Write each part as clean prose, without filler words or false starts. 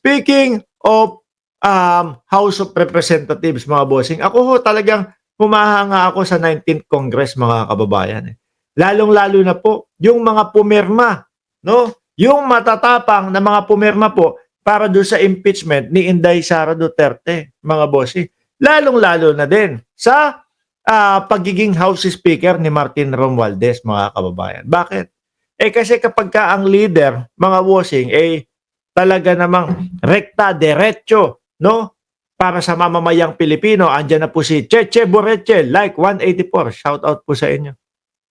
speaking of House of Representatives, mga bossing, ako ho talagang humahanga ako sa 19th Congress, mga kababayan. Lalong-lalo na po yung mga pumirma, no? Yung matatapang na mga pumirma po para doon sa impeachment ni Inday Sara Duterte, mga bossing. Lalong-lalo na din sa pagiging House Speaker ni Martin Romualdez, mga kababayan. Bakit? Kasi kapag ka ang leader, mga bossing, talaga namang rekta, derecho, no? Para sa mamamayang Pilipino, andyan na po si Cheche Boreche, like 184. Shout out po sa inyo.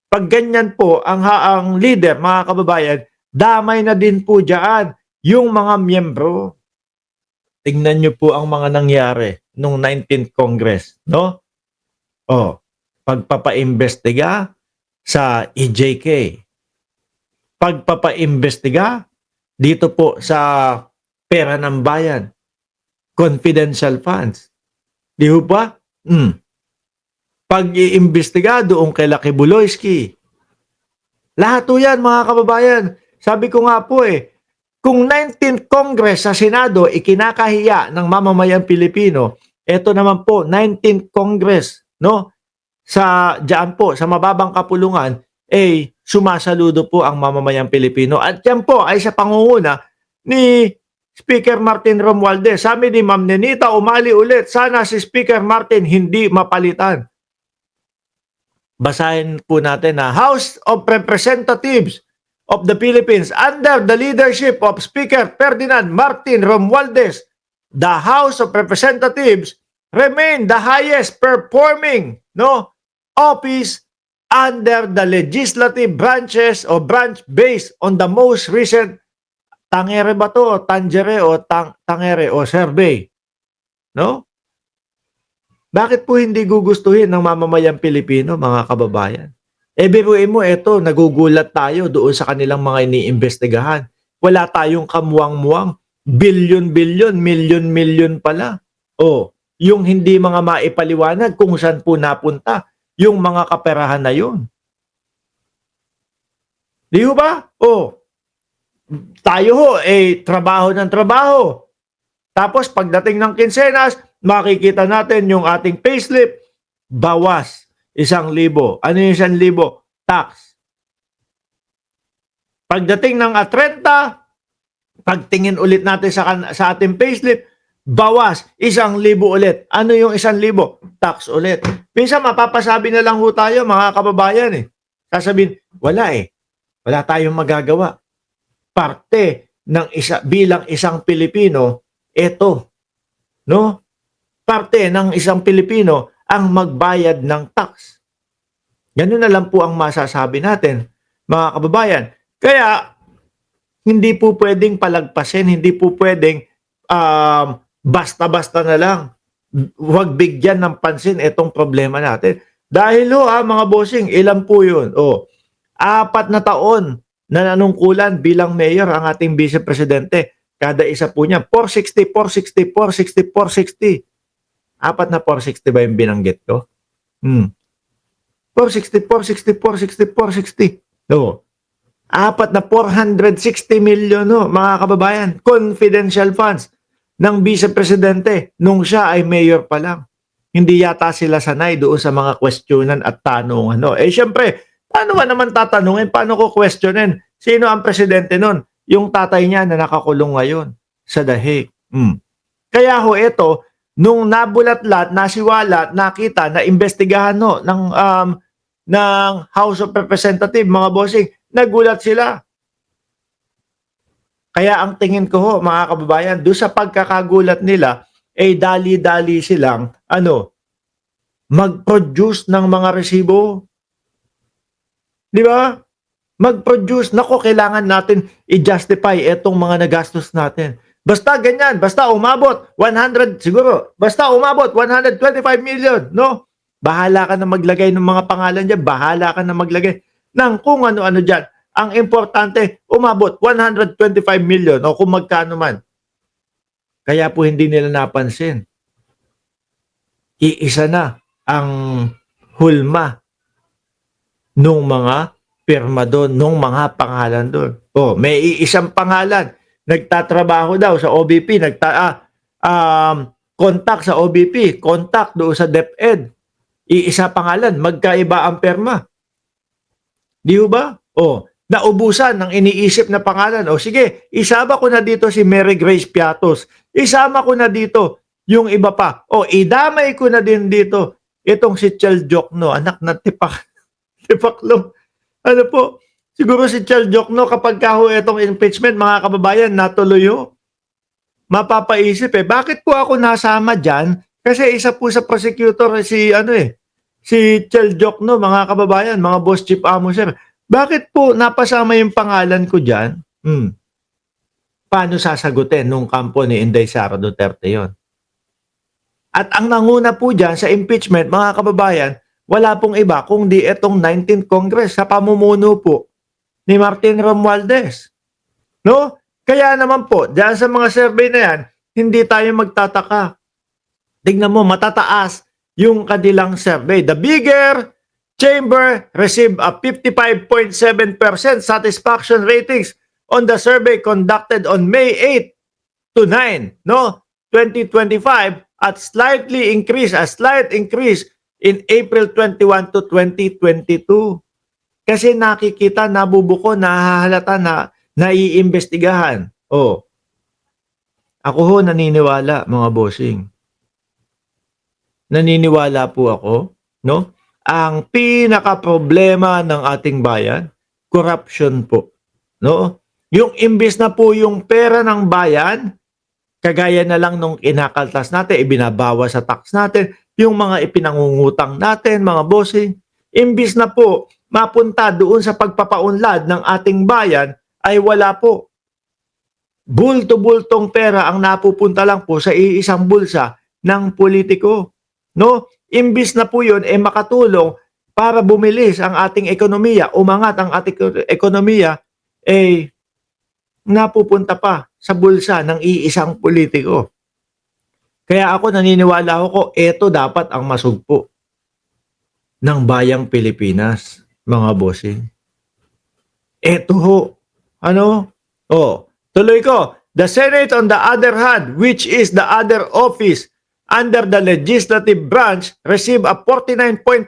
Pag ganyan po ang leader, mga kababayan, damay na din po diyan yung mga miyembro. Tingnan niyo po ang mga nangyari nung 19th Congress, no? Oh, pagpapaimbestiga sa EJK, pagpapaimbestiga dito po sa pera ng bayan, confidential funds. Di ba? Pag-iimbestiga doon kay Lucky Buloyski. Lahat po yan, mga kababayan. Sabi ko nga po kung 19th Congress sa Senado ikinakahiya ng mamamayang Pilipino, ito naman po, 19th Congress, no? Diyan po, sa mababang kapulungan, sumasaludo po ang mamamayang Pilipino. At yan po ay sa pangunguna ni Speaker Martin Romualdez. Sabi ni Ma'am Nenita Umali ulit, sana si Speaker Martin hindi mapalitan. Basahin po natin na House of Representatives of the Philippines under the leadership of Speaker Ferdinand Martin Romualdez, the House of Representatives remain the highest performing office under the legislative branches or branch based on the most recent tangere ba to o tangere o tangere o survey, no? Bakit po hindi gugustuhin ng mamamayang Pilipino, mga kababayan? Biruin mo, nagugulat tayo doon sa kanilang mga iniimbestigahan. Wala tayong kamuwang-muwang. Bilyon-bilyon, milyon-milyon pala. Yung hindi mga maipaliwanag kung saan po napunta yung mga kaperahan na yun. Di ba? Tayo ho, trabaho ng trabaho. Tapos pagdating ng kinsenas, makikita natin yung ating payslip, bawas 1,000. Ano yung 1,000? Tax. Pagdating ng 30, pagtingin ulit natin sa ating payslip, bawas 1,000 ulit. Ano yung 1,000? Tax ulit. Minsan mapapasabi na lang ho tayo, mga kababayan Sasabihin, wala wala tayong magagawa. Parte ng bilang isang Pilipino, no? Parte ng isang Pilipino ang magbayad ng tax. Ganun na lang po ang masasabi natin, mga kababayan. Kaya, hindi po pwedeng palagpasin, hindi po pwedeng basta-basta na lang. Huwag bigyan ng pansin itong problema natin. Dahil mga bossing, ilan po yun? 4 na taon na nanungkulan bilang mayor ang ating vice presidente. Kada isa po niya, 460, 460, 460, 460. 4 na 460 ba yung binanggit ko? 460, 460, 460, 460. 4 na 460 million, mga kababayan. Confidential funds ng Vice Presidente nung siya ay mayor pa lang. Hindi yata sila sanay doon sa mga questionan at tanungan. Siyempre, paano ba naman tatanungin? Paano ko questionin? Sino ang presidente nun? Yung tatay niya na nakakulong ngayon sa The Hague. Kaya nung nabulatlat, nasiwalat, nakita, na investigahan ng House of Representatives, mga bossing, nagulat sila. Kaya ang tingin ko mga kababayan, doon sa pagkakagulat nila, dali-dali silang, mag-produce ng mga resibo. Di ba? Mag-produce. Kailangan natin i-justify itong mga nagastos natin. Basta ganyan, basta umabot 100 siguro, basta umabot 125 million, no? Bahala ka na maglagay ng mga pangalan diyan, bahala ka na maglagay ng kung ano-ano diyan. Ang importante, umabot 125 million o kung magkano man. Kaya po hindi nila napansin. Iisa na ang hulma nung mga pirma doon, nung mga pangalan doon. May iisang pangalan nagtatrabaho daw sa OBP, contact sa OBP, contact doon sa DepEd. Iisa pangalan, magkaiba ang perma. Di ba? O, naubusan ng iniisip na pangalan. O sige, isama ko na dito si Mary Grace Piatos. Isama ko na dito yung iba pa. O, idamay ko na din dito itong si Chel Jokno, anak na tipaklong. Ano po, siguro si Chel Jokno kapag kaho itong impeachment, mga kababayan, natuloy ho. Mapapaisip bakit po ako nasama dyan? Kasi isa po sa prosecutor si Chel Jokno, mga kababayan, mga boss chief amo sir. Bakit po napasama yung pangalan ko dyan? Paano sasagutin nung kampo ni Inday Sara Duterte yon? At ang nanguna po dyan sa impeachment, mga kababayan, wala pong iba kundi itong 19th Congress sa pamumuno po ni Martin Romualdez. No? Kaya naman po, dyan sa mga survey na yan, hindi tayo magtataka. Tingnan mo, matataas yung kanilang survey. The bigger chamber received a 55.7% satisfaction ratings on the survey conducted on May 8 to 9, no? 2025 at a slight increase in April 21 to 2022. Kasi nakikita, nabubuko, nahahalata na naiimbestigahan. Ako ho naniniwala, mga bossing. Naniniwala po ako, no? Ang pinaka-problema ng ating bayan, corruption po, no? Yung imbes na po yung pera ng bayan, kagaya na lang nung kinakaltas natin, ibinabawa sa tax natin, yung mga ipinangungutang natin, mga bossing, imbis na po mapunta doon sa pagpapaunlad ng ating bayan, ay wala po. Bulto-bultong pera ang napupunta lang po sa iisang bulsa ng politiko. No? Imbis na po yun, makatulong para bumilis ang ating ekonomiya, umangat ang ating ekonomiya, napupunta pa sa bulsa ng iisang politiko. Kaya ako naniniwala ako, ito dapat ang masugpo ng bayang Pilipinas, mga bossing. Ito ho. Tuloy ko. The Senate on the other hand, which is the other office under the legislative branch, receive a 49.5%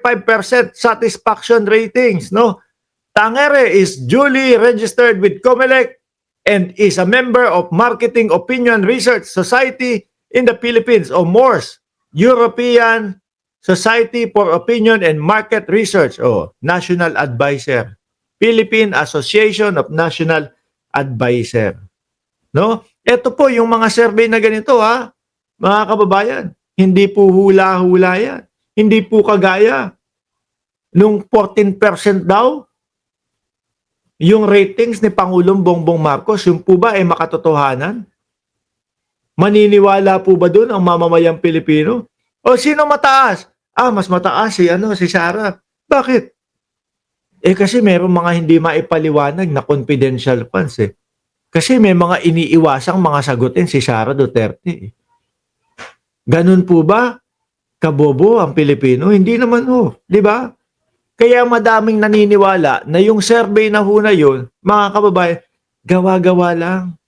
satisfaction ratings, no? Tangere is duly registered with COMELEC and is a member of Marketing Opinion Research Society in the Philippines, o MORS, European Society for Opinion and Market Research, o National Advisor, Philippine Association of National Advisor. No? Ito po yung mga survey na ganito, mga kababayan. Hindi po hula-hula yan. Hindi po kagaya nung 14% daw yung ratings ni Pangulong Bongbong Marcos, yung po ba makatotohanan? Maniniwala po ba doon ang mamamayang Pilipino? O sino mataas? Mas mataas si Sara. Bakit? Kasi mayroong mga hindi maipaliwanag na confidential funds Kasi may mga iniiwasang mga sagutin si Sara Duterte. Ganun po ba? Kabobo ang Pilipino? Hindi naman di ba? Kaya madaming naniniwala na yung survey na yun, mga kababayan, gawa-gawa lang.